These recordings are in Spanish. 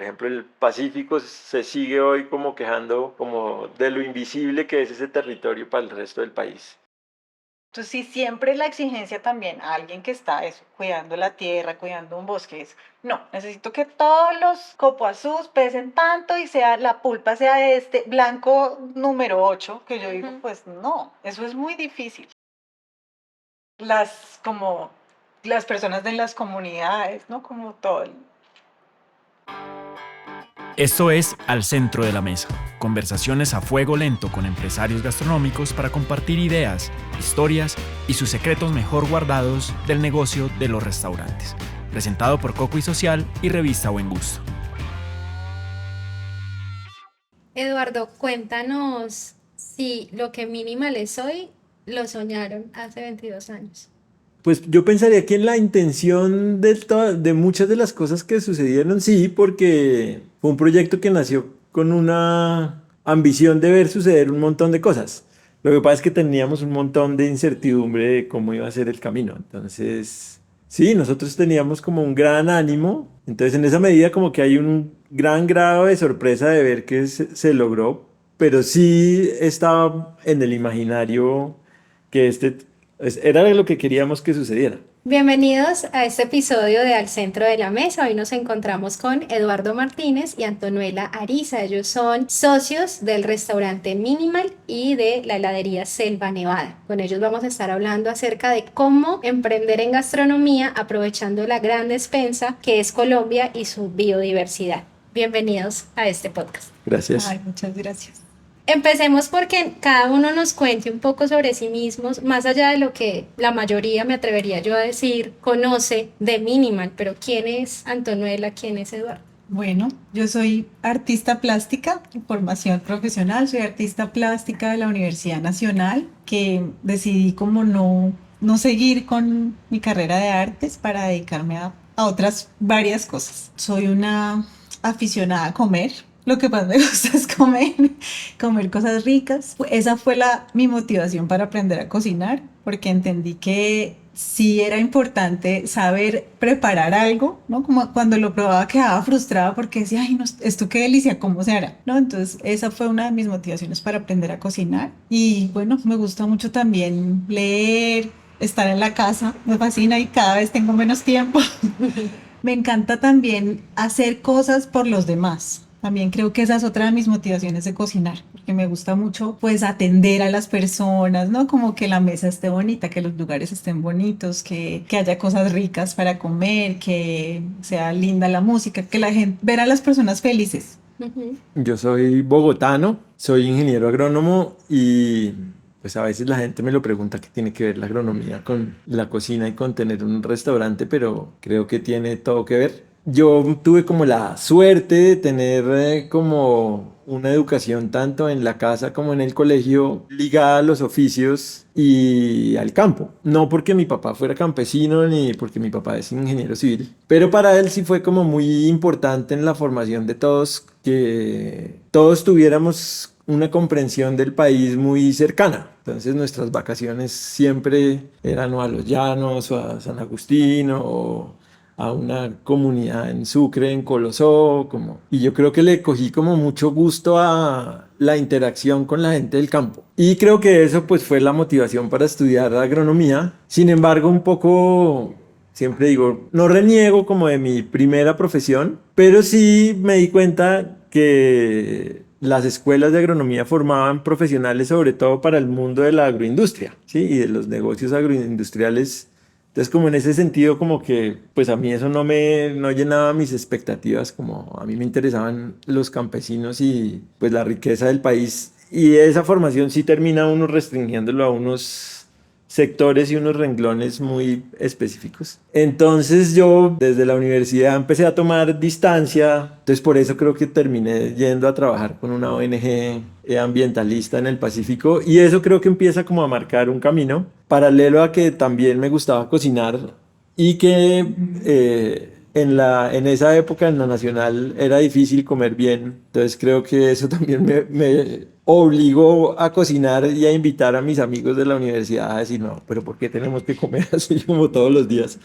Por ejemplo, el Pacífico se sigue hoy como quejando como de lo invisible que es ese territorio para el resto del país. Entonces, sí, siempre la exigencia también a alguien que está eso, cuidando la tierra, cuidando un bosque, es, no, necesito que todos los copoazús pesen tanto y sea, la pulpa sea este blanco número 8 que yo digo, pues no, eso es muy difícil. Como, las personas de las comunidades, ¿no? Como todo. Esto es Al Centro de la Mesa, conversaciones a fuego lento con empresarios gastronómicos para compartir ideas, historias y sus secretos mejor guardados del negocio de los restaurantes. Presentado por Coco y Social y Revista Buen Gusto. Eduardo, cuéntanos si lo que Minimal es hoy lo soñaron hace 22 años. Pues yo pensaría que en la intención de muchas de las cosas que sucedieron, sí, porque fue un proyecto que nació con una ambición de ver suceder un montón de cosas. Lo que pasa es que teníamos un montón de incertidumbre de cómo iba a ser el camino. Entonces, sí, nosotros teníamos como un gran ánimo. Entonces, en esa medida como que hay un gran grado de sorpresa de ver que se logró, pero sí estaba en el imaginario que era lo que queríamos que sucediera. Bienvenidos a este episodio de Al Centro de la Mesa. Hoy nos encontramos con Eduardo Martínez y Antonella Ariza. Ellos son socios del restaurante Minimal y de la heladería Selva Nevada. Con ellos vamos a estar hablando acerca de cómo emprender en gastronomía aprovechando la gran despensa que es Colombia y su biodiversidad. Bienvenidos a este podcast. Gracias. Ay, muchas gracias. Empecemos porque cada uno nos cuente un poco sobre sí mismos, más allá de lo que la mayoría, me atrevería yo a decir, conoce de Minimal, pero ¿quién es Antonella? ¿Quién es Eduardo? Bueno, yo soy artista plástica, de formación profesional, soy artista plástica de la Universidad Nacional, que decidí como no seguir con mi carrera de artes para dedicarme a otras varias cosas. Soy una aficionada a comer. Lo que más me gusta es comer cosas ricas. Esa fue mi motivación para aprender a cocinar, porque entendí que sí era importante saber preparar algo, ¿no? Como cuando lo probaba quedaba frustrada porque decía, ay, no, esto qué delicia, ¿cómo se hará? ¿No? Entonces esa fue una de mis motivaciones para aprender a cocinar. Y bueno, me gusta mucho también leer, estar en la casa, me fascina y cada vez tengo menos tiempo. Me encanta también hacer cosas por los demás. También creo que esa es otra de mis motivaciones de cocinar, porque me gusta mucho pues atender a las personas, ¿no? Como que la mesa esté bonita, que los lugares estén bonitos, que haya cosas ricas para comer, que sea linda la música, que la gente, ver a las personas felices. Yo soy bogotano, soy ingeniero agrónomo y pues a veces la gente me lo pregunta qué tiene que ver la agronomía con la cocina y con tener un restaurante, pero creo que tiene todo que ver. Yo tuve como la suerte de tener como una educación tanto en la casa como en el colegio ligada a los oficios y al campo. No porque mi papá fuera campesino ni porque mi papá es ingeniero civil, pero para él sí fue como muy importante en la formación de todos que todos tuviéramos una comprensión del país muy cercana. Entonces nuestras vacaciones siempre eran o a los llanos o a San Agustín o a una comunidad en Sucre, en Colosó, y yo creo que le cogí como mucho gusto a la interacción con la gente del campo. Y creo que eso pues fue la motivación para estudiar agronomía. Sin embargo, un poco, siempre digo, no reniego como de mi primera profesión, pero sí me di cuenta que las escuelas de agronomía formaban profesionales sobre todo para el mundo de la agroindustria, ¿sí? Y de los negocios agroindustriales. Entonces, como en ese sentido, como que, pues a mí eso no llenaba mis expectativas, como a mí me interesaban los campesinos y pues la riqueza del país. Y esa formación sí termina uno restringiéndolo a unos sectores y unos renglones muy específicos. Entonces yo desde la universidad empecé a tomar distancia, entonces por eso creo que terminé yendo a trabajar con una ONG ambientalista en el Pacífico y eso creo que empieza como a marcar un camino paralelo a que también me gustaba cocinar y que en esa época en la Nacional era difícil comer bien, entonces creo que eso también me obligó a cocinar y a invitar a mis amigos de la universidad a decir, no, pero ¿por qué tenemos que comer así como todos los días?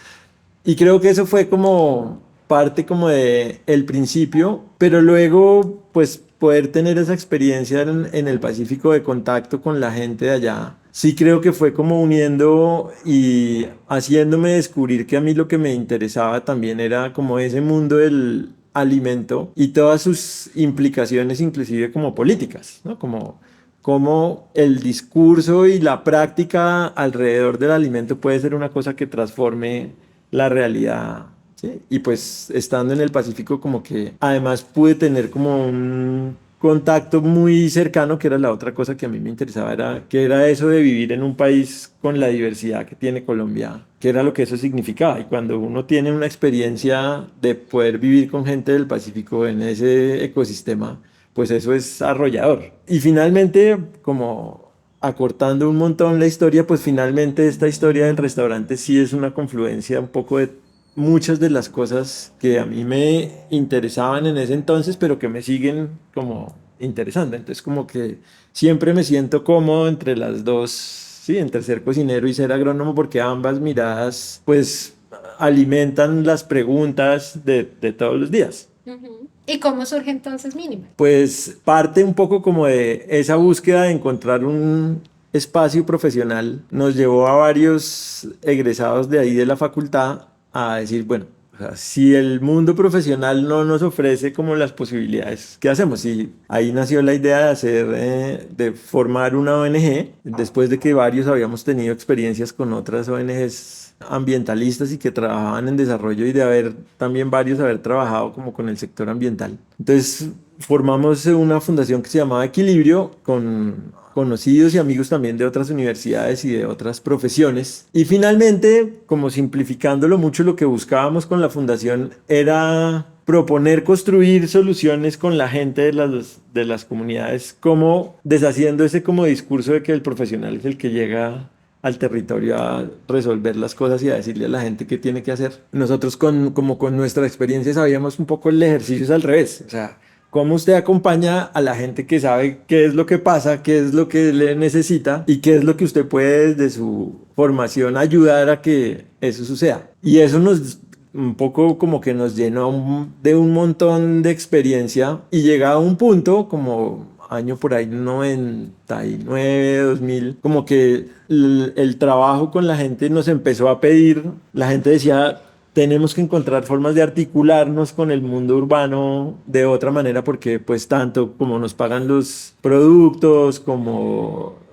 Y creo que eso fue como parte como de el principio, pero luego pues poder tener esa experiencia en el Pacífico de contacto con la gente de allá, sí creo que fue como uniendo y haciéndome descubrir que a mí lo que me interesaba también era como ese mundo del alimento y todas sus implicaciones, inclusive como políticas, ¿no? Como el discurso y la práctica alrededor del alimento puede ser una cosa que transforme la realidad, ¿sí? Y pues estando en el Pacífico como que además pude tener como un contacto muy cercano, que era la otra cosa que a mí me interesaba, que era eso de vivir en un país con la diversidad que tiene Colombia, que era lo que eso significaba. Y cuando uno tiene una experiencia de poder vivir con gente del Pacífico en ese ecosistema, pues eso es arrollador. Y finalmente, como acortando un montón la historia, pues finalmente esta historia del restaurante sí es una confluencia un poco de muchas de las cosas que a mí me interesaban en ese entonces, pero que me siguen como interesando. Entonces como que siempre me siento cómodo entre las dos, sí, entre ser cocinero y ser agrónomo, porque ambas miradas pues alimentan las preguntas de todos los días. Ujú. ¿Y cómo surge entonces Minimal? Pues parte un poco como de esa búsqueda de encontrar un espacio profesional. Nos llevó a varios egresados de ahí de la facultad a decir, bueno, o sea, si el mundo profesional no nos ofrece como las posibilidades, ¿qué hacemos? Y ahí nació la idea de de formar una ONG, después de que varios habíamos tenido experiencias con otras ONGs ambientalistas y que trabajaban en desarrollo y de haber también varios haber trabajado como con el sector ambiental. Entonces formamos una fundación que se llamaba Equilibrio con conocidos y amigos también de otras universidades y de otras profesiones. Y finalmente, como simplificándolo mucho, lo que buscábamos con la fundación era proponer construir soluciones con la gente de las comunidades, como deshaciendo ese como discurso de que el profesional es el que llega al territorio a resolver las cosas y a decirle a la gente qué tiene que hacer. Nosotros como con nuestra experiencia sabíamos un poco el ejercicio es al revés, o sea, cómo usted acompaña a la gente que sabe qué es lo que pasa, qué es lo que le necesita y qué es lo que usted puede desde su formación ayudar a que eso suceda. Y eso nos un poco como que nos llenó de un montón de experiencia y llega a un punto como año por ahí 99, 2000, como que el trabajo con la gente nos empezó a pedir, la gente decía, tenemos que encontrar formas de articularnos con el mundo urbano de otra manera porque pues tanto como nos pagan los productos, como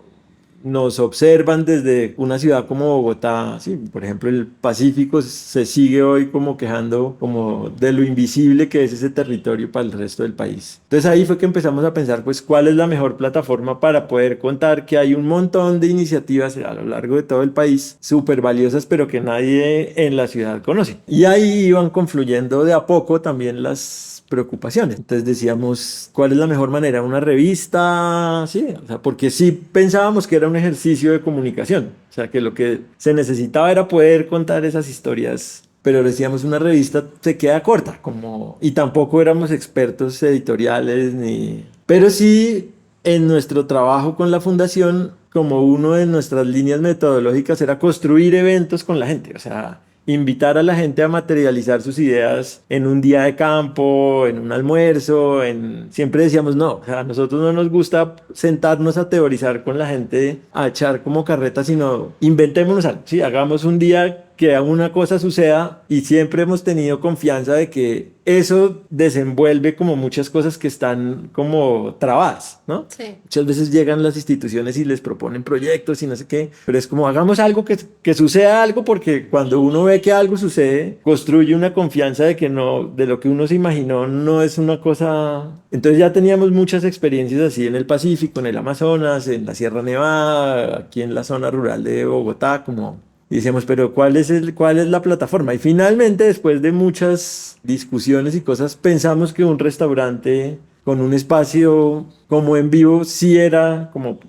nos observan desde una ciudad como Bogotá, sí, por ejemplo, el Pacífico se sigue hoy como quejando como de lo invisible que es ese territorio para el resto del país. Entonces ahí fue que empezamos a pensar pues cuál es la mejor plataforma para poder contar que hay un montón de iniciativas a lo largo de todo el país súper valiosas pero que nadie en la ciudad conoce. Y ahí iban confluyendo de a poco también las preocupaciones. Entonces decíamos, ¿cuál es la mejor manera? ¿Una revista? Sí, o sea, porque sí pensábamos que era un ejercicio de comunicación, o sea, que lo que se necesitaba era poder contar esas historias, pero decíamos una revista se queda corta, como, y tampoco éramos expertos editoriales, ni... Pero sí, en nuestro trabajo con la fundación, como uno de nuestras líneas metodológicas era construir eventos con la gente, o sea, invitar a la gente a materializar sus ideas en un día de campo, en un almuerzo, siempre decíamos no, o sea, a nosotros no nos gusta sentarnos a teorizar con la gente, a echar como carreta, sino inventémonos algo, sí, hagamos un día que una cosa suceda y siempre hemos tenido confianza de que eso desenvuelve como muchas cosas que están como trabadas, ¿no? Sí. Muchas veces llegan las instituciones y les proponen proyectos y no sé qué, pero es como hagamos algo que suceda algo porque cuando uno ve que algo sucede, construye una confianza de que no, de lo que uno se imaginó no es una cosa... Entonces ya teníamos muchas experiencias así en el Pacífico, en el Amazonas, en la Sierra Nevada, aquí en la zona rural de Bogotá, como... Y decíamos, pero ¿cuál es la plataforma? Y finalmente, después de muchas discusiones y cosas, pensamos que un restaurante con un espacio como en vivo sí era como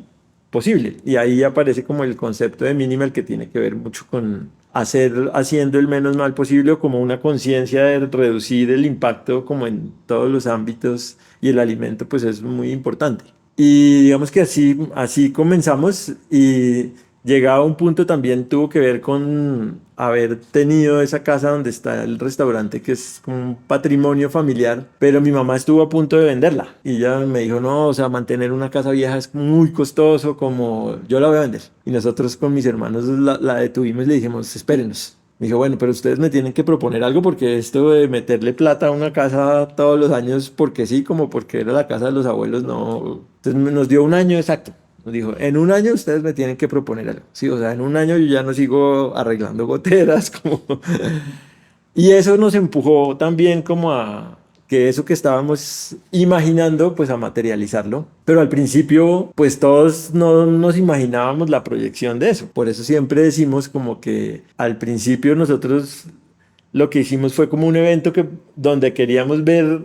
posible. Y ahí aparece como el concepto de Minimal que tiene que ver mucho con haciendo el menos mal posible o como una conciencia de reducir el impacto como en todos los ámbitos y el alimento pues es muy importante. Y digamos que así comenzamos y llegado a un punto también tuvo que ver con haber tenido esa casa donde está el restaurante, que es como un patrimonio familiar, pero mi mamá estuvo a punto de venderla y ella me dijo, no, o sea, mantener una casa vieja es muy costoso, como yo la voy a vender. Y nosotros con mis hermanos la detuvimos y le dijimos, espérenos. Me dijo, bueno, pero ustedes me tienen que proponer algo porque esto de meterle plata a una casa todos los años porque sí, como porque era la casa de los abuelos, no. Entonces nos dio un año exacto. Nos dijo, en un año ustedes me tienen que proponer algo. Sí, o sea, en un año yo ya no sigo arreglando goteras, como... Y eso nos empujó también como a que eso que estábamos imaginando, pues a materializarlo. Pero al principio, pues todos no nos imaginábamos la proyección de eso. Por eso siempre decimos como que al principio nosotros lo que hicimos fue como un evento donde queríamos ver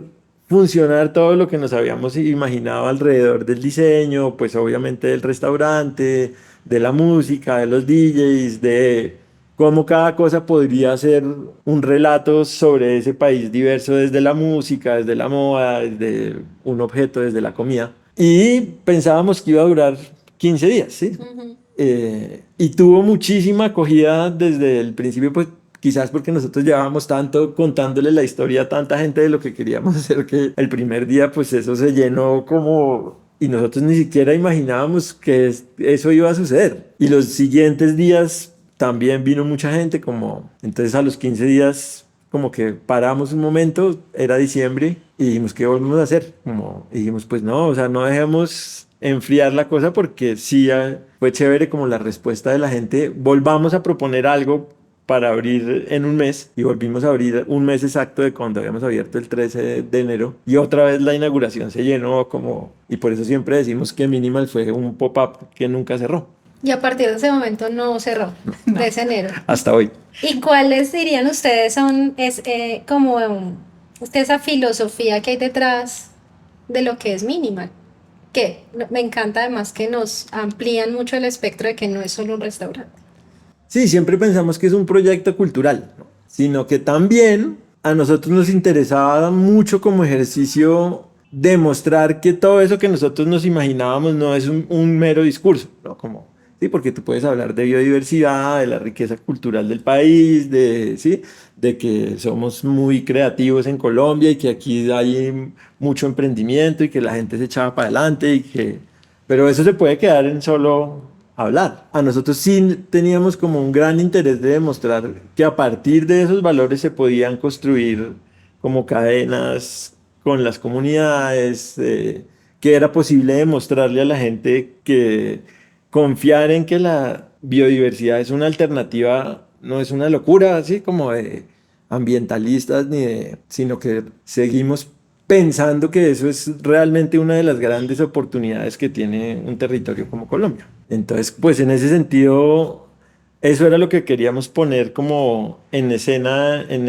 funcionar todo lo que nos habíamos imaginado alrededor del diseño, pues obviamente del restaurante, de la música, de los DJs, de cómo cada cosa podría ser un relato sobre ese país diverso desde la música, desde la moda, desde un objeto, desde la comida. Y pensábamos que iba a durar 15 días, ¿sí? Y tuvo muchísima acogida desde el principio, pues quizás porque nosotros llevábamos tanto contándole la historia a tanta gente de lo que queríamos hacer que el primer día pues eso se llenó como... Y nosotros ni siquiera imaginábamos que eso iba a suceder. Y los siguientes días también vino mucha gente como... Entonces a los 15 días como que paramos un momento, era diciembre, y dijimos, ¿qué volvemos a hacer? Como, y dijimos, pues no, o sea, no dejemos enfriar la cosa porque sí fue chévere como la respuesta de la gente. Volvamos a proponer algo para abrir en un mes y volvimos a abrir un mes exacto de cuando habíamos abierto el 13 de enero y otra vez la inauguración se llenó como y por eso siempre decimos que Minimal fue un pop-up que nunca cerró. Y a partir de ese momento no cerró, No. de ese enero. Hasta hoy. ¿Y cuáles dirían ustedes son como esa filosofía que hay detrás de lo que es Minimal? Que me encanta además que nos amplían mucho el espectro de que no es solo un restaurante. Sí, siempre pensamos que es un proyecto cultural, ¿no? Sino que también a nosotros nos interesaba mucho como ejercicio demostrar que todo eso que nosotros nos imaginábamos no es un mero discurso, ¿no? Como, sí, porque tú puedes hablar de biodiversidad, de la riqueza cultural del país, ¿sí? De que somos muy creativos en Colombia y que aquí hay mucho emprendimiento y que la gente se echaba para adelante pero eso se puede quedar en solo hablar. A nosotros sí teníamos como un gran interés de demostrar que a partir de esos valores se podían construir como cadenas con las comunidades, que era posible demostrarle a la gente que confiar en que la biodiversidad es una alternativa, no es una locura así como de ambientalistas, sino que seguimos pensando que eso es realmente una de las grandes oportunidades que tiene un territorio como Colombia. Entonces, pues en ese sentido, eso era lo que queríamos poner como en escena, en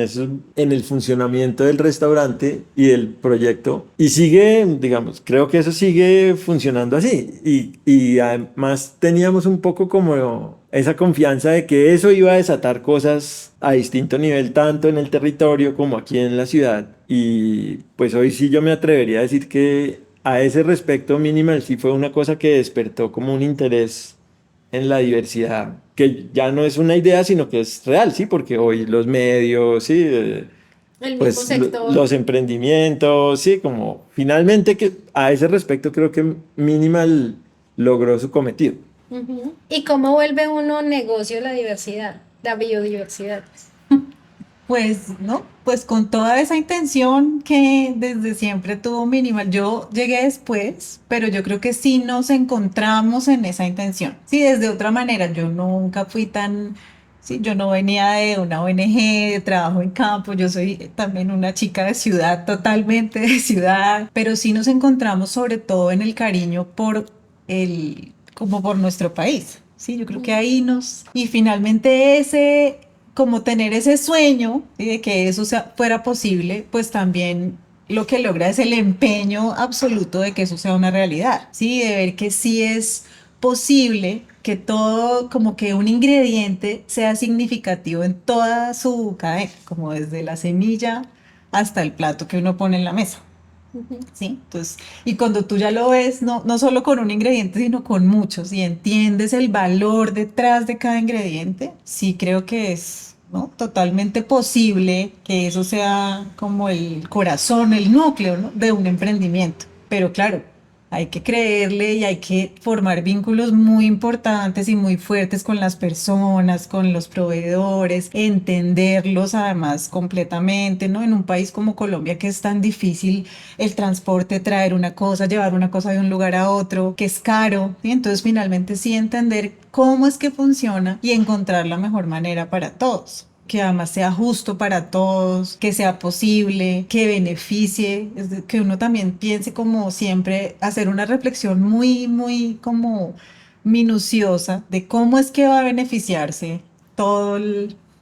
el funcionamiento del restaurante y del proyecto. Y sigue, digamos, creo que eso sigue funcionando así. Y además teníamos un poco como esa confianza de que eso iba a desatar cosas a distinto nivel, tanto en el territorio como aquí en la ciudad. Y pues hoy sí yo me atrevería a decir que a ese respecto Minimal sí fue una cosa que despertó como un interés en la diversidad, que ya no es una idea, sino que es real, sí, porque hoy los medios, sí, El pues mismo sector. los emprendimientos, sí, como finalmente que a ese respecto creo que Minimal logró su cometido. Ujú. ¿Y cómo vuelve uno negocio la diversidad, la biodiversidad? Pues, ¿no? Pues con toda esa intención que desde siempre tuvo Minimal. Yo llegué después, pero yo creo que sí nos encontramos en esa intención. Sí, desde otra manera, yo nunca fui tan... Sí, yo no venía de una ONG, de trabajo en campo, yo soy también una chica de ciudad, totalmente de ciudad, pero sí nos encontramos sobre todo en el cariño como por nuestro país. Sí, yo creo que ahí y finalmente como tener ese sueño, ¿sí? De que eso fuera posible, pues también lo que logra es el empeño absoluto de que eso sea una realidad, ¿sí? De ver que sí es posible que todo, como que un ingrediente sea significativo en toda su cadena, como desde la semilla hasta el plato que uno pone en la mesa. Ujú. ¿sí? Entonces, y cuando tú ya lo ves, no solo con un ingrediente, sino con muchos, y entiendes el valor detrás de cada ingrediente, sí creo que es, ¿no? Totalmente posible que eso sea como el corazón, el núcleo, ¿no? de un emprendimiento. Pero claro, hay que creerle y hay que formar vínculos muy importantes y muy fuertes con las personas, con los proveedores, entenderlos además completamente, ¿no? En un país como Colombia que es tan difícil el transporte, traer una cosa, llevar una cosa de un lugar a otro, que es caro, ¿sí? Entonces finalmente sí entender cómo es que funciona y encontrar la mejor manera para todos, que además sea justo para todos, que sea posible, que beneficie, que uno también piense como siempre, hacer una reflexión muy como minuciosa de cómo es que va a beneficiarse todo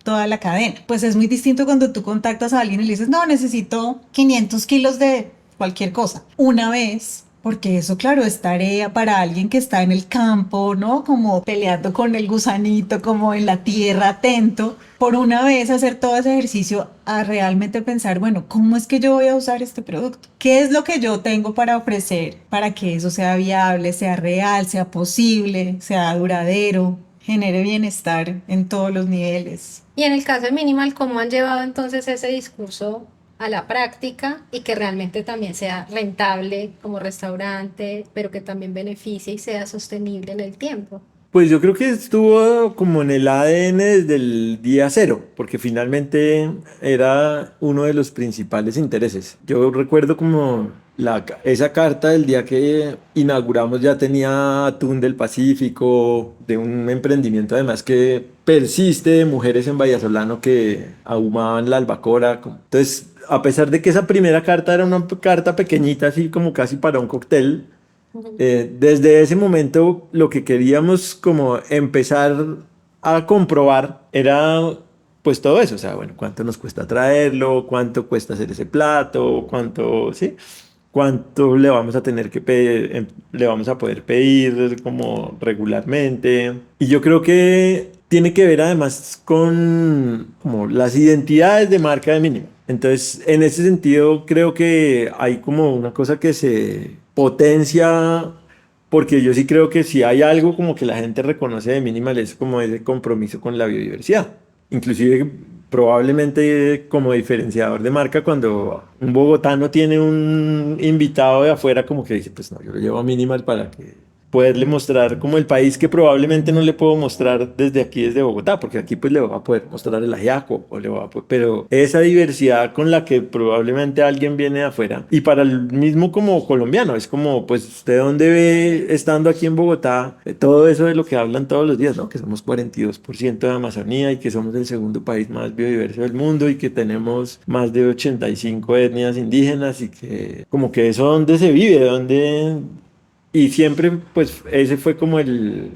toda la cadena. Pues es muy distinto cuando tú contactas a alguien y le dices, no, necesito 500 kilos de cualquier cosa. Una vez, porque eso, claro, es tarea para alguien que está en el campo, ¿no? Como peleando con el gusanito, como en la tierra, atento. Por una vez hacer todo ese ejercicio a realmente pensar, bueno, ¿cómo es que yo voy a usar este producto? ¿Qué es lo que yo tengo para ofrecer para que eso sea viable, sea real, sea posible, sea duradero, genere bienestar en todos los niveles? Y en el caso de Minimal, ¿cómo han llevado entonces ese discurso a la práctica y que realmente también sea rentable como restaurante, pero que también beneficie y sea sostenible en el tiempo? Pues yo creo que estuvo como en el ADN desde el día cero, porque finalmente era uno de los principales intereses. Yo recuerdo como esa carta del día que inauguramos ya tenía atún del Pacífico, de un emprendimiento además que persiste de mujeres en Vallasolano que ahumaban la albacora. Entonces, a pesar de que esa primera carta era una carta pequeñita, así como casi para un cóctel, Ujú. desde ese momento lo que queríamos como empezar a comprobar era pues todo eso, o sea, bueno, cuánto nos cuesta traerlo, cuánto cuesta hacer ese plato, cuánto, ¿sí? Cuánto le vamos a tener que pedir, le vamos a poder pedir como regularmente. Y yo creo que tiene que ver además con como las identidades de marca de mínimo. Entonces, en ese sentido, creo que hay como una cosa que se potencia, porque yo sí creo que si hay algo como que la gente reconoce de Minimal es como ese compromiso con la biodiversidad. Inclusive probablemente como diferenciador de marca cuando un bogotano tiene un invitado de afuera como que dice, pues no, yo lo llevo a Minimal para que poderle mostrar como el país que probablemente no le puedo mostrar desde aquí, desde Bogotá, porque aquí pues le va a poder mostrar el ajiaco, o le va a pero esa diversidad con la que probablemente alguien viene de afuera, y para el mismo como colombiano, es como, pues usted dónde ve estando aquí en Bogotá, todo eso de lo que hablan todos los días, ¿no? Que somos 42% de Amazonía y que somos el segundo país más biodiverso del mundo y que tenemos más de 85 etnias indígenas y que como que eso dónde se vive, dónde y siempre, pues, ese fue como el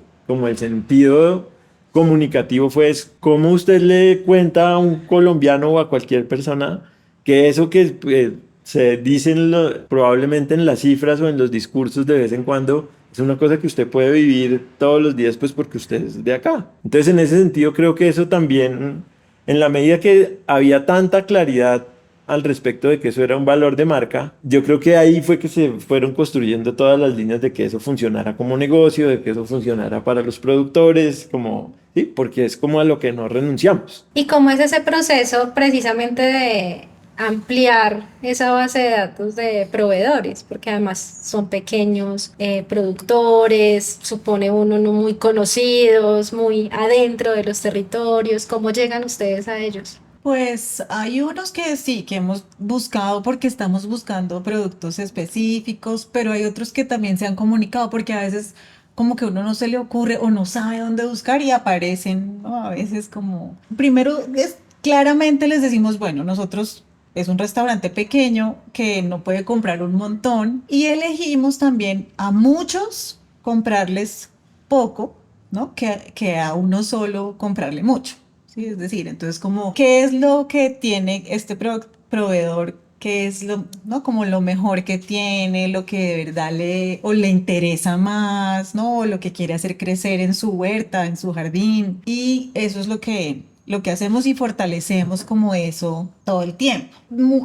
sentido comunicativo, fue es cómo usted le cuenta a un colombiano o a cualquier persona que eso que se dicen probablemente en las cifras o en los discursos de vez en cuando es una cosa que usted puede vivir todos los días, pues porque usted es de acá. Entonces, en ese sentido, creo que eso también, en la medida que había tanta claridad al respecto de que eso era un valor de marca, yo creo que ahí fue que se fueron construyendo todas las líneas de que eso funcionara como negocio, de que eso funcionara para los productores, como, sí, porque es como a lo que no renunciamos. ¿Y cómo es ese proceso precisamente de ampliar esa base de datos de proveedores? Porque además son pequeños productores, supone uno no muy conocidos, muy adentro de los territorios. ¿Cómo llegan ustedes a ellos? Pues hay unos que sí, que hemos buscado porque estamos buscando productos específicos, pero hay otros que también se han comunicado porque a veces como que uno no se le ocurre o no sabe dónde buscar y aparecen, ¿no? A veces como, primero es, claramente les decimos, bueno, nosotros es un restaurante pequeño que no puede comprar un montón y elegimos también a muchos comprarles poco, ¿no? Que a uno solo comprarle mucho. Sí, es decir, entonces como, ¿qué es lo que tiene este proveedor? ¿Qué es lo, no? Como lo mejor que tiene, lo que de verdad le, o le interesa más, ¿no? O lo que quiere hacer crecer en su huerta, en su jardín. Y eso es lo que lo que hacemos y fortalecemos como eso todo el tiempo.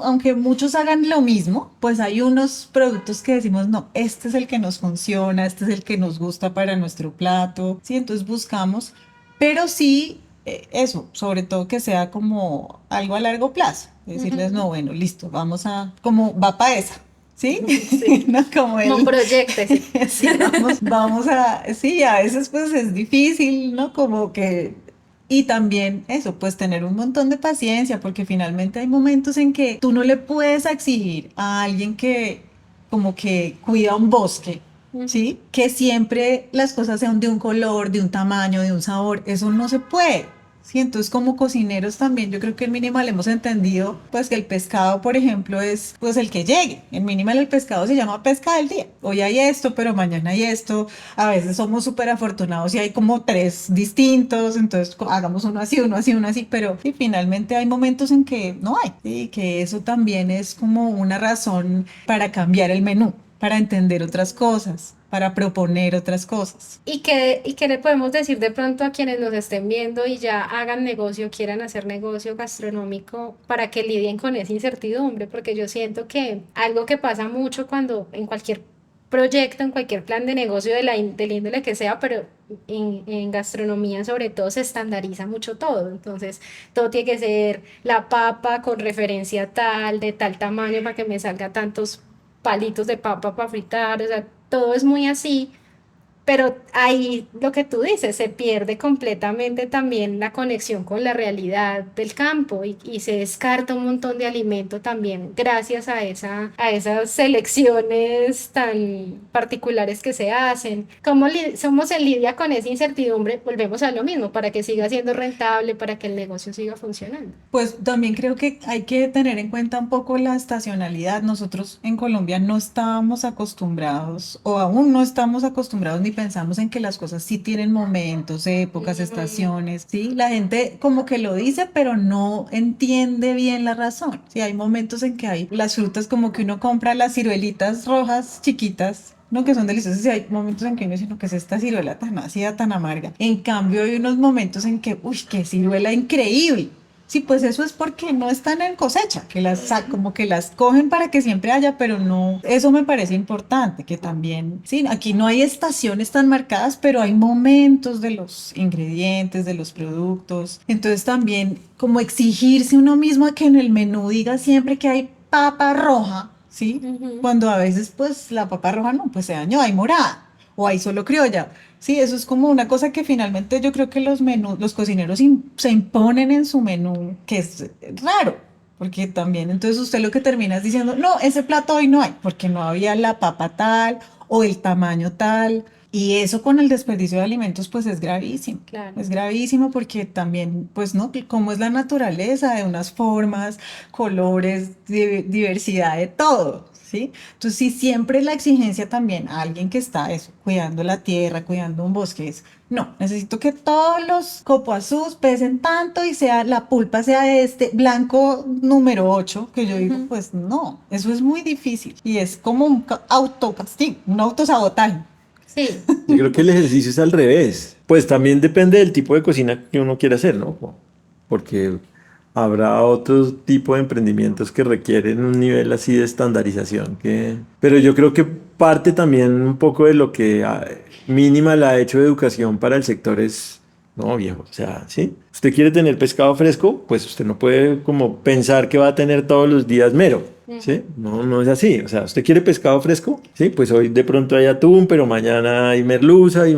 Aunque muchos hagan lo mismo, pues hay unos productos que decimos, no, este es el que nos funciona, este es el que nos gusta para nuestro plato, ¿sí? Entonces buscamos, pero sí, eso, sobre todo que sea como algo a largo plazo. Decirles, no, bueno, listo, vamos a, como va para esa. ¿Sí? Sí. No como Como el... proyectese. Sí, vamos a... Sí, a veces pues es difícil, ¿no? Como que... Y también eso, pues tener un montón de paciencia, porque finalmente hay momentos en que tú no le puedes exigir a alguien que como que cuida un bosque, ¿sí? Que siempre las cosas sean de un color, de un tamaño, de un sabor, eso no se puede. Sí, entonces como cocineros también yo creo que en Minimal hemos entendido pues que el pescado, por ejemplo, es pues el que llegue. En Minimal el pescado se llama pesca del día. Hoy hay esto, pero mañana hay esto. A veces somos súper afortunados y hay como tres distintos, entonces hagamos uno así, uno así, uno así, pero sí, finalmente hay momentos en que no hay. Y que eso también es como una razón para cambiar el menú, para entender otras cosas, para proponer otras cosas. Y qué le podemos decir de pronto a quienes nos estén viendo y ya hagan negocio, quieran hacer negocio gastronómico para que lidien con esa incertidumbre? Porque yo siento que algo que pasa mucho cuando en cualquier proyecto, en cualquier plan de negocio del índole que sea, pero en gastronomía sobre todo se estandariza mucho todo. Entonces, todo tiene que ser la papa con referencia tal, de tal tamaño para que me salga tantos palitos de papa para fritar, o sea, todo es muy así, pero ahí lo que tú dices, se pierde completamente también la conexión con la realidad del campo y se descarta un montón de alimento también gracias a esas selecciones tan particulares que se hacen. ¿Cómo se lidia con esa incertidumbre? Volvemos a lo mismo, para que siga siendo rentable, para que el negocio siga funcionando. Pues también creo que hay que tener en cuenta un poco la estacionalidad. Nosotros en Colombia no estábamos acostumbrados o aún no estamos acostumbrados ni pensamos en que las cosas sí tienen momentos, épocas, estaciones, ¿sí? La gente como que lo dice, pero no entiende bien la razón. Sí, hay momentos en que hay las frutas como que uno compra las ciruelitas rojas chiquitas, no, que son deliciosas y hay momentos en que uno dice, no, que es esta ciruela tan ácida, tan amarga. En cambio, hay unos momentos en que, uy, qué ciruela increíble. Sí, pues eso es porque no están en cosecha, que como que las cogen para que siempre haya, pero no, eso me parece importante, que también, sí, aquí no hay estaciones tan marcadas, pero hay momentos de los ingredientes, de los productos. Entonces también como exigirse uno mismo a que en el menú diga siempre que hay papa roja, ¿sí? Ujú. Cuando a veces pues la papa roja no, pues se dañó, hay morada o hay solo criolla. Sí, eso es como una cosa que finalmente yo creo que los menús, los cocineros se imponen en su menú, que es raro, porque también entonces usted lo que termina es diciendo, no, ese plato hoy no hay, porque no había la papa tal o el tamaño tal. Y eso con el desperdicio de alimentos pues Claro. es gravísimo porque también pues no, como es la naturaleza de unas formas, colores, diversidad de todo, ¿sí? Entonces, si siempre la exigencia también a alguien que está eso, cuidando la tierra, cuidando un bosque, es, no, necesito que todos los copoazús pesen tanto y sea, la pulpa sea este blanco número 8 que yo digo, Ujú. pues no, eso es muy difícil y es como un autocastigo, un autosabotaje. Sí. Yo creo que el ejercicio es al revés. Pues también depende del tipo de cocina que uno quiera hacer, ¿no? Porque habrá otro tipo de emprendimientos que requieren un nivel así de estandarización que... Pero yo creo que parte también un poco de lo que Minimal ha hecho de educación para el sector es... No, viejo, o sea, ¿sí? Usted quiere tener pescado fresco, pues usted no puede como pensar que va a tener todos los días mero, ¿sí? Ujú. No, no es así. O sea, usted quiere pescado fresco, ¿sí? Pues hoy de pronto hay atún, pero mañana hay merluza y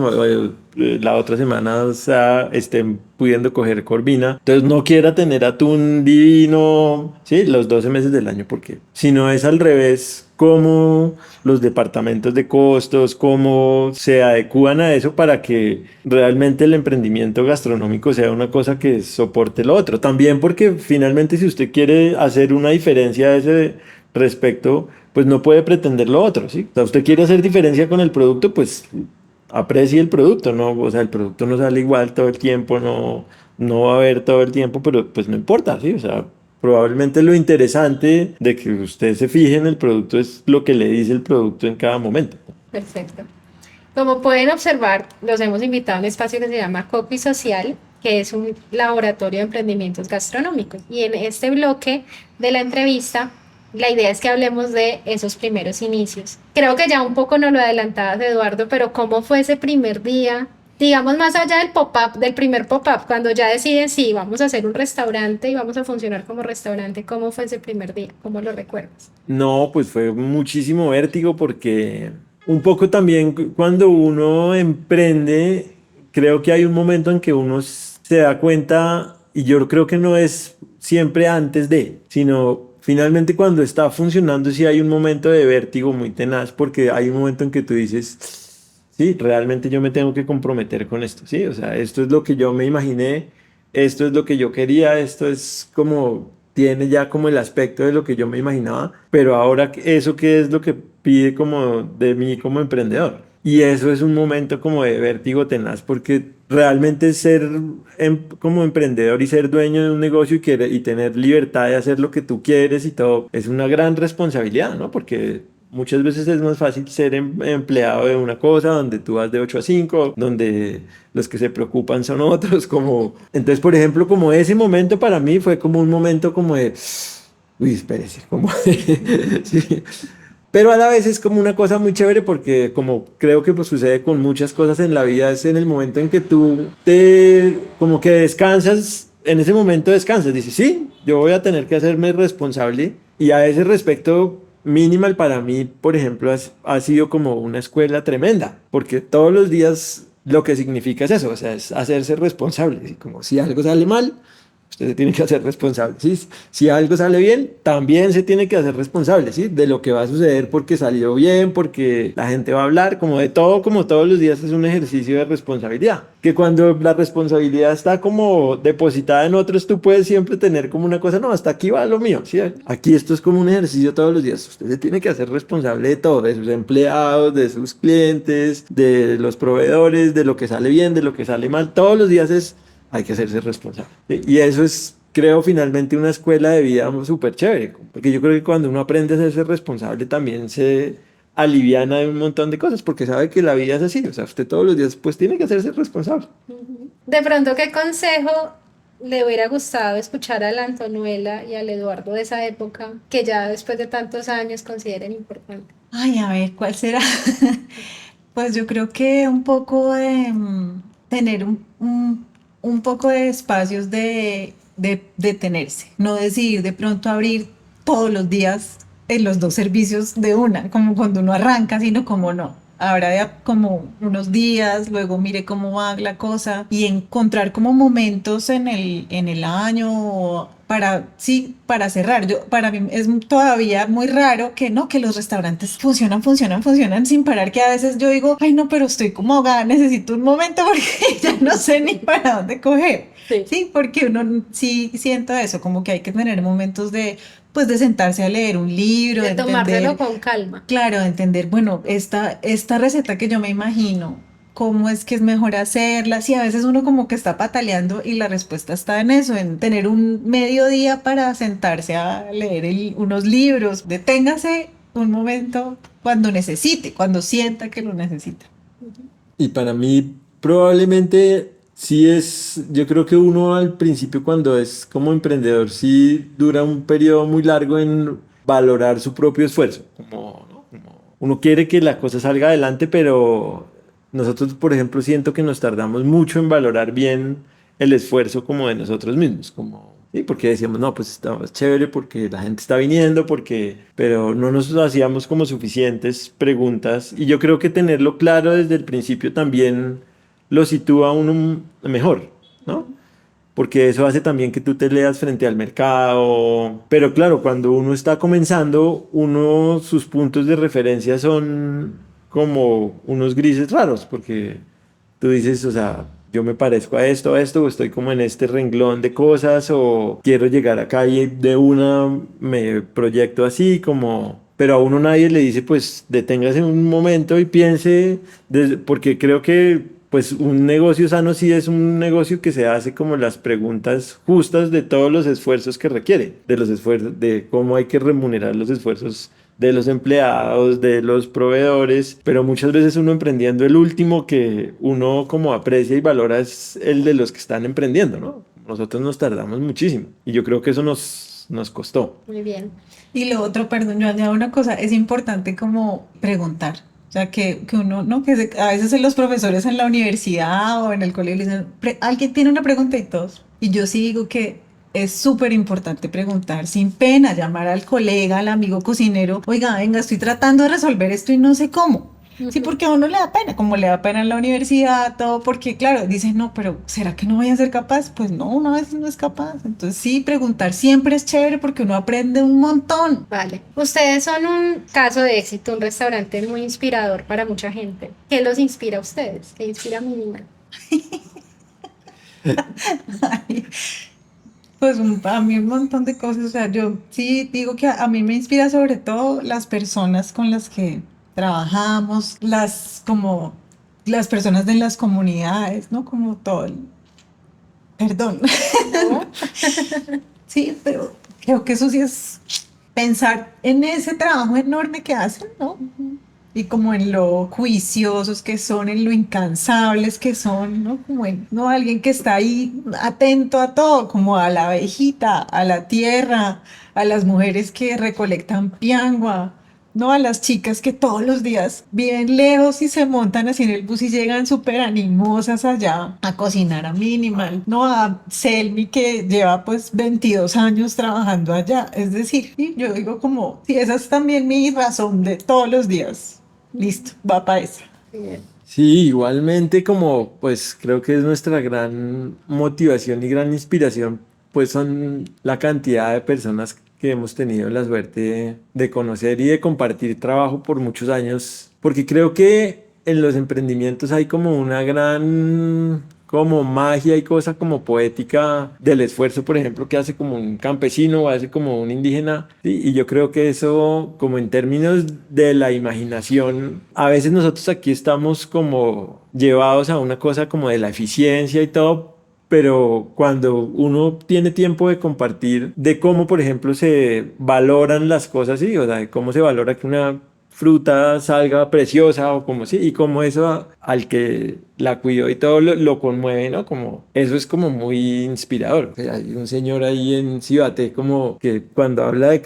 la otra semana, o sea, estén pudiendo coger corvina. Entonces no quiera tener atún divino, ¿sí? Los 12 meses del año, porque si no es al revés, cómo los departamentos de costos, cómo se adecúan a eso para que realmente el emprendimiento gastronómico sea una cosa que soporte lo otro. También porque finalmente si usted quiere hacer una diferencia a ese respecto, pues no puede pretender lo otro, ¿sí? O sea, usted quiere hacer diferencia con el producto, pues aprecie el producto, ¿no? O sea, el producto no sale igual todo el tiempo, no, no va a haber todo el tiempo, pero pues no importa, ¿sí? O sea, probablemente lo interesante de que usted se fije en el producto es lo que le dice el producto en cada momento. Perfecto. Como pueden observar, los hemos invitado a un espacio que se llama Coffee Social que es un laboratorio de emprendimientos gastronómicos. Y en este bloque de la entrevista, la idea es que hablemos de esos primeros inicios. Creo que ya un poco nos lo adelantabas, Eduardo, pero ¿cómo fue ese primer día? Digamos, más allá del pop-up, del primer pop-up, cuando ya deciden, sí, vamos a hacer un restaurante y vamos a funcionar como restaurante, ¿cómo fue ese primer día? ¿Cómo lo recuerdas? No, pues fue muchísimo vértigo porque un poco también cuando uno emprende, creo que hay un momento en que uno se da cuenta, y yo creo que no es siempre antes de, sino finalmente cuando está funcionando, sí hay un momento de vértigo muy tenaz, porque hay un momento en que tú dices, sí, realmente yo me tengo que comprometer con esto, sí, o sea, esto es lo que yo me imaginé, esto es lo que yo quería, esto es como, tiene ya como el aspecto de lo que yo me imaginaba, pero ahora eso qué es lo que pide como de mí como emprendedor. Y eso es un momento como de vértigo tenaz, porque realmente ser como emprendedor y ser dueño de un negocio y tener libertad de hacer lo que tú quieres y todo, es una gran responsabilidad, ¿no? Porque muchas veces es más fácil ser empleado de una cosa donde tú vas de 8 a 5, donde los que se preocupan son otros, como... Entonces, por ejemplo, como ese momento para mí fue como un momento como de... Uy, espérese, como... sí. Pero a la vez es como una cosa muy chévere porque como creo que pues sucede con muchas cosas en la vida, es en el momento en que tú te como que descansas, en ese momento descansas, dices, sí, yo voy a tener que hacerme responsable y a ese respecto Minimal para mí, por ejemplo, ha sido como una escuela tremenda, porque todos los días lo que significa es eso, o sea, es hacerse responsable, ¿sí? Como si algo sale mal, usted se tiene que hacer responsable, ¿sí? Si algo sale bien, también se tiene que hacer responsable, ¿sí? De lo que va a suceder porque salió bien, porque la gente va a hablar, como de todo, como todos los días es un ejercicio de responsabilidad. Que cuando la responsabilidad está como depositada en otros, tú puedes siempre tener como una cosa, no, hasta aquí va lo mío, ¿sí? Aquí esto es como un ejercicio todos los días. Usted se tiene que hacer responsable de todo, de sus empleados, de sus clientes, de los proveedores, de lo que sale bien, de lo que sale mal. Todos los días hay que hacerse responsable. Y eso es, creo, finalmente una escuela de vida súper chévere, porque yo creo que cuando uno aprende a hacerse responsable también se aliviana de un montón de cosas, porque sabe que la vida es así, o sea, usted todos los días pues tiene que hacerse responsable. De pronto, ¿qué consejo le hubiera gustado escuchar a la Antonuela y al Eduardo de esa época que ya después de tantos años consideren importante? Ay, a ver, ¿cuál será? Pues yo creo que un poco de tener un poco de espacios de detenerse, no decidir de pronto abrir todos los días en los dos servicios de una, como cuando uno arranca, sino como no. Ahora de como unos días, luego mire cómo va la cosa y encontrar como momentos en el año para, sí, para cerrar. Yo, para mí es todavía muy raro que no, que los restaurantes funcionan sin parar, que a veces yo digo, ay no, pero estoy como ahogada, necesito un momento porque ya no sé ni para dónde coger. Sí. Sí, porque uno sí siento eso, como que hay que tener momentos de, pues de sentarse a leer un libro, De de tomártelo entender, con calma. claro, de entender, bueno, esta receta que yo me imagino, cómo es que es mejor hacerla, si a veces uno como que está pataleando y la respuesta está en eso, en tener un mediodía para sentarse a leer unos libros, deténgase un momento cuando necesite, cuando sienta que lo necesita. Y para mí probablemente sí es, yo creo que uno al principio cuando es como emprendedor sí dura un periodo muy largo en valorar su propio esfuerzo, como, ¿no? Como uno quiere que la cosa salga adelante, pero nosotros, por ejemplo, siento que nos tardamos mucho en valorar bien el esfuerzo como de nosotros mismos, como, sí, porque decíamos, no, pues está chévere porque la gente está viniendo, porque, pero no nos hacíamos como suficientes preguntas y yo creo que tenerlo claro desde el principio también lo sitúa a uno mejor, ¿no? Porque eso hace también que tú te leas frente al mercado. Pero claro, cuando uno está comenzando, sus puntos de referencia son como unos grises raros, porque tú dices, o sea, yo me parezco a esto, o estoy como en este renglón de cosas, o quiero llegar acá y de una me proyecto así, como... Pero a uno nadie le dice, pues deténgase un momento y piense, porque creo que pues un negocio sano sí es un negocio que se hace como las preguntas justas de todos los esfuerzos que requiere, de los esfuerzos, de cómo hay que remunerar los esfuerzos de los empleados, de los proveedores, pero muchas veces uno emprendiendo el último que uno como aprecia y valora es el de los que están emprendiendo, ¿no? Nosotros nos tardamos muchísimo y yo creo que eso nos costó. Muy bien. Y lo otro, perdón, yo añado una cosa, es importante como preguntar. O sea, que uno, ¿no? A veces en los profesores en la universidad o en el colegio le dicen, alguien tiene una pregunta y todos. Y yo sí digo que es súper importante preguntar sin pena, llamar al colega, al amigo cocinero, oiga, venga, estoy tratando de resolver esto y no sé cómo. Sí, porque a uno le da pena, como le da pena en la universidad, todo, porque claro, dicen, no, pero ¿será que no voy a ser capaz? Pues no, uno a veces no es capaz. Entonces sí, preguntar siempre es chévere porque uno aprende un montón. Vale. Ustedes son un caso de éxito, un restaurante muy inspirador para mucha gente. ¿Qué los inspira a ustedes? ¿Qué inspira a Minimal? Pues a mí un montón de cosas, o sea, yo sí digo que a mí me inspira sobre todo las personas con las que trabajamos, como las personas de las comunidades, ¿no? Como todo perdón. ¿No? Sí, pero creo que eso sí es pensar en ese trabajo enorme que hacen, ¿no? Y como en lo juiciosos que son, en lo incansables que son, ¿no? Como en, ¿no? Alguien que está ahí atento a todo, como a la abejita, a la tierra, a las mujeres que recolectan piangua, ¿no? A las chicas que todos los días viven lejos y se montan así en el bus y llegan súper animosas allá a cocinar a Minimal, ¿no? A Selmi que lleva pues 22 años trabajando allá. Es decir, y yo digo como, si esa es también mi razón de todos los días. Listo, va para esa. Bien. Sí, igualmente como pues creo que es nuestra gran motivación y gran inspiración, pues son la cantidad de personas que hemos tenido la suerte de conocer y de compartir trabajo por muchos años, porque creo que en los emprendimientos hay como una gran como magia y cosa como poética del esfuerzo, por ejemplo, que hace como un campesino o hace como un indígena, ¿sí? Y yo creo que eso, como en términos de la imaginación, a veces nosotros aquí estamos como llevados a una cosa como de la eficiencia y todo, pero cuando uno tiene tiempo de compartir de cómo, por ejemplo, se valoran las cosas, ¿sí? O sea, de cómo se valora que una fruta salga preciosa o como sí, y como eso al que la cuidó y todo lo conmueve, ¿no? Como eso es como muy inspirador. O sea, hay un señor ahí en Cibate como que cuando habla de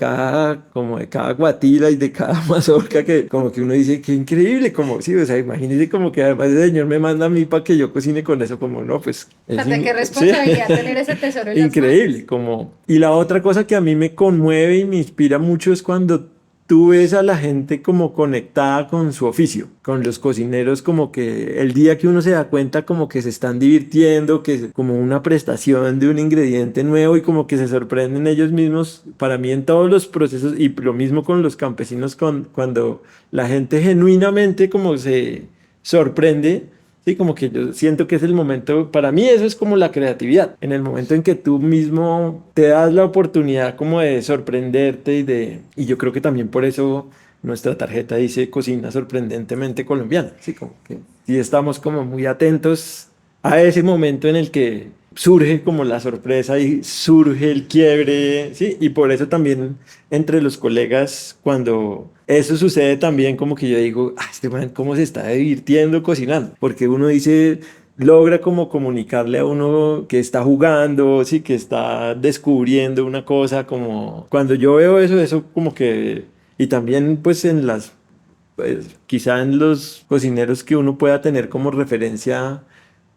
como de cada guatila y de cada mazorca que como que uno dice, qué increíble, como sí, o sea, imagínese como que además el señor me manda a mí para que yo cocine con eso, como no, pues Fíjate qué sí, responsabilidad tener ese tesoro en las increíble, como y la otra cosa que a mí me conmueve y me inspira mucho es cuando tú ves a la gente como conectada con su oficio, con los cocineros, como que el día que uno se da cuenta como que se están divirtiendo, que es como una prestación de un ingrediente nuevo y como que se sorprenden ellos mismos, para mí en todos los procesos y lo mismo con los campesinos, cuando la gente genuinamente como se sorprende. Sí, como que yo siento que es el momento, para mí eso es como la creatividad, en el momento en que tú mismo te das la oportunidad como de sorprenderte y yo creo que también por eso nuestra tarjeta dice cocina sorprendentemente colombiana, sí, como que sí estamos como muy atentos a ese momento en el que surge como la sorpresa y surge el quiebre, sí, y por eso también entre los colegas cuando eso sucede también como que yo digo, este man cómo se está divirtiendo cocinando, porque uno dice, logra como comunicarle a uno que está jugando, sí, que está descubriendo una cosa, como cuando yo veo eso como que, y también pues pues, quizá en los cocineros que uno pueda tener como referencia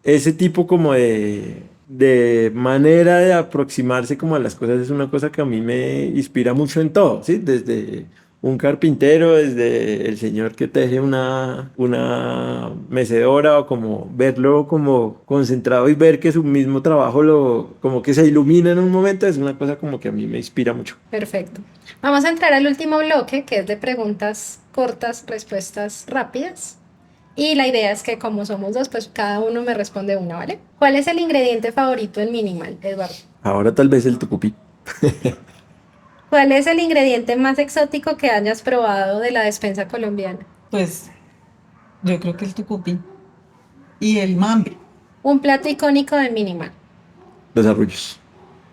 ese tipo como de manera de aproximarse como a las cosas es una cosa que a mí me inspira mucho en todo, ¿sí? Desde un carpintero, desde el señor que teje una mecedora o como verlo como concentrado y ver que su mismo trabajo como que se ilumina en un momento es una cosa como que a mí me inspira mucho. Perfecto. Vamos a entrar al último bloque, que es de preguntas cortas, respuestas rápidas. Y la idea es que como somos dos, pues cada uno me responde una, ¿vale? ¿Cuál es el ingrediente favorito en Minimal, Eduardo? Ahora tal vez el tucupí. ¿Cuál es el ingrediente más exótico que hayas probado de la despensa colombiana? Pues yo creo que el tucupi y el mambe. Un plato icónico de Minimal. Los arrullos.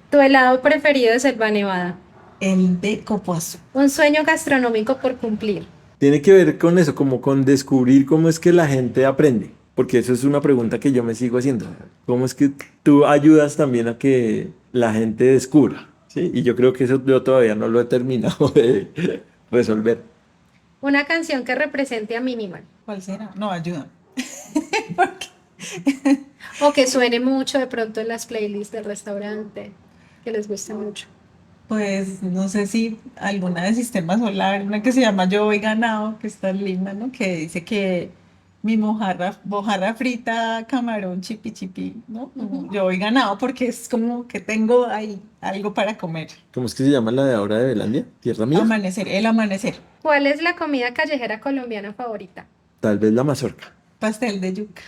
¿Tu helado preferido de Selva Nevada? El de Copoazú. Un sueño gastronómico por cumplir. Tiene que ver con eso, como con descubrir cómo es que la gente aprende. Porque eso es una pregunta que yo me sigo haciendo. ¿Cómo es que tú ayudas también a que la gente descubra? ¿Sí? Y yo creo que eso yo todavía no lo he terminado de resolver. Una canción que represente a Minimal. ¿Cuál será? No, ayuda. O que suene mucho de pronto en las playlists del restaurante. Que les guste mucho. Pues no sé si alguna de Sistema Solar, una que se llama Yo Voy Ganado, que está linda, ¿no? Que dice que mi mojarra frita, camarón, chipi chipi, ¿no? Como yo voy ganado porque es como que tengo ahí algo para comer. ¿Cómo es que se llama la de ahora de Belandia? ¿Tierra Mía? Amanecer, el amanecer. ¿Cuál es la comida callejera colombiana favorita? Tal vez la mazorca. Pastel de yuca.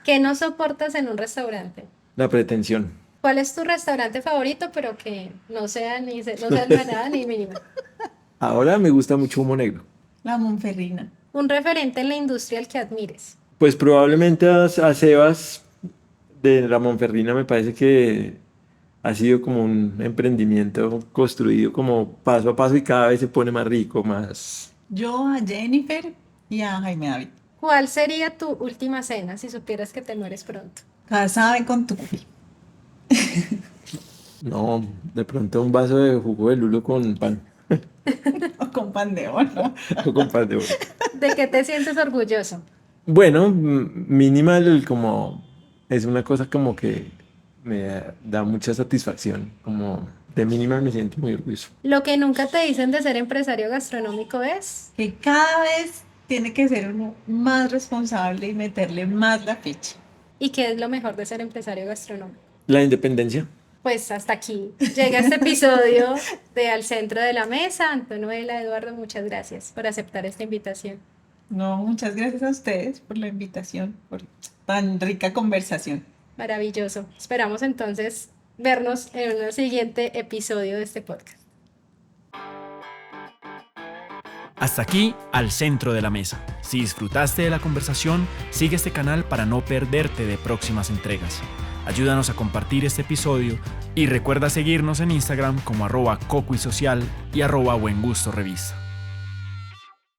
¿Qué no soportas en un restaurante? La pretensión. ¿Cuál es tu restaurante favorito, pero que no sea no sea nada ni Minimal? Ahora me gusta mucho Humo Negro. La Monferrina. Un referente en la industria al que admires. Pues probablemente a Sebas de la Monferrina me parece que ha sido como un emprendimiento construido como paso a paso y cada vez se pone más rico, más... Yo a Jennifer y a Jaime David. ¿Cuál sería tu última cena si supieras que te mueres pronto? Casada con tufi. No, de pronto un vaso de jugo de lulo con pan. O con pan de oro. O con pan de oro. ¿De qué te sientes orgulloso? Bueno, Minimal como es una cosa como que me da mucha satisfacción. Como de Minimal me siento muy orgulloso. Lo que nunca te dicen de ser empresario gastronómico es... Que cada vez tiene que ser uno más responsable y meterle más la ficha. ¿Y qué es lo mejor de ser empresario gastronómico? La independencia. Pues hasta aquí llega este episodio de Al Centro de la Mesa. Antonuela, Eduardo, muchas gracias por aceptar esta invitación. No, muchas gracias a ustedes por la invitación, por tan rica conversación. Maravilloso. Esperamos entonces vernos en un siguiente episodio de este podcast. Hasta aquí, Al Centro de la Mesa. Si disfrutaste de la conversación, sigue este canal para no perderte de próximas entregas. Ayúdanos a compartir este episodio y recuerda seguirnos en Instagram como @cocuisocial y @buengustorevista.